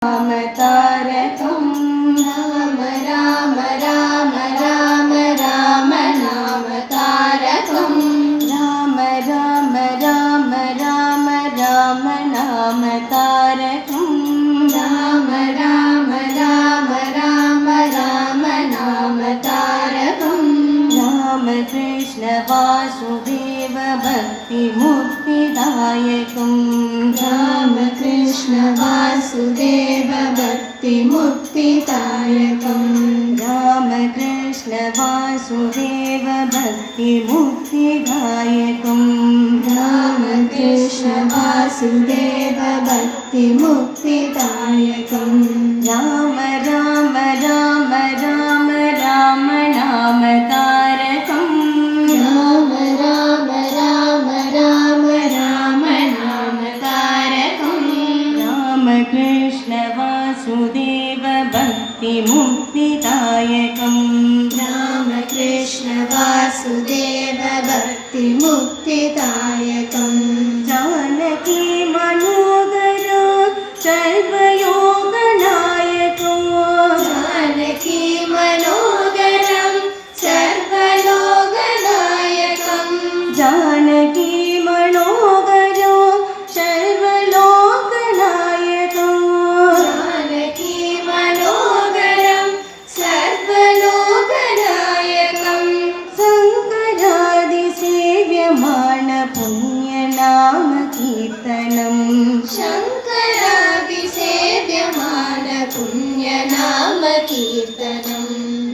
राम तारकं राम राम राम राम राम नाम तारकं राम राम राम राम राम नाम तारकं राम राम राम राम राम नाम तारकं राम कृष्ण वासुदेव भक्ति मुक्तिदायकं राम कृष्ण वासुदेव भक्ति मुक्तिदायकं राम कृष्ण वासुदेव भक्ति मुक्तिदायकं राम कृष्ण वासुदेव भक्ति मुक्तिदायकं राम राम राम राम राम नाम तारकं राम राम राम राम राम नाम तारकं राम कृष्ण वासुदेव भक्ति मुक्तिदायकं राम कृष्ण वासुदेव भक्ति मुक्तिदायकं जानकी मनोहर सर्वयोगनायको जानकी मनोहरं सर्वलोकनायकं जानकी मनोहरो सर्वलोकनायकं जानकी मनोहरं सर्वलोकनायकं शङ्करादिसेव्यमाण पुण्यनाम कीर्तनं शङ्करादिसेव्यमाण पुण्यनाम कीर्तनं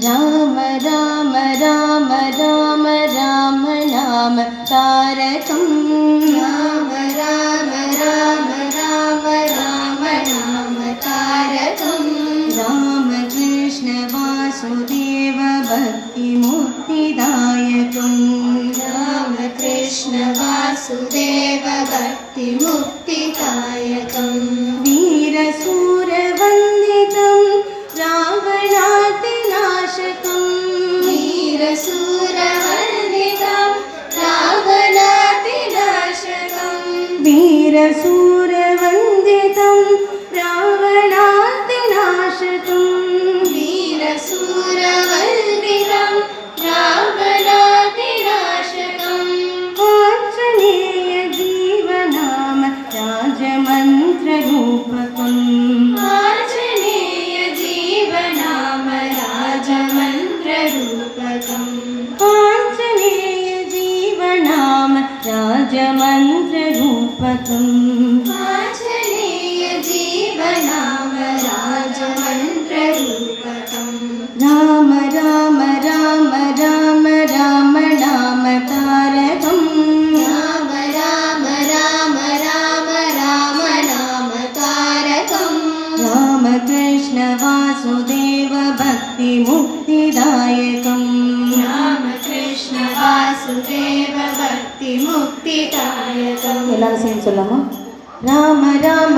राम राम राम राम राम नाम तारकं राम राम राम राम राम नाम तारकं राम कृष्ण वासुदेव भक्ति मुक्तिदायकं राम कृष्ण वासुदेव भक्ति मुक्तिदायकं वीरसूरवन्दितं रावणादिनाशकं वीरसूरवन्दितं रावणादिनाशकं वीरसूरवन्दितं रावणादिनाशकं वीरसूरवन्दितं रावणादिनाशकं आञ्जनेय जीवनाम राजमन्त्ररूपकम् आञ्जनेय जीवनाम राजमन्त्ररूपकम् आञ्जनेय जीवनाम राजमन्त्ररूपकम् आञ्जनेय जीवनाम राजमन्त्ररूपकम् राम राम राम राम राम नाम तारकं राम राम राम राम राम नाम तारकं राम कृष्ण वासुदेव भक्ति मुक्तिदायकं राम कृष्ण वासुदेव भक्ति मुक्तिदायकं எல்லாரும் சேர்ந்து சொல்லலாமா ராம ராம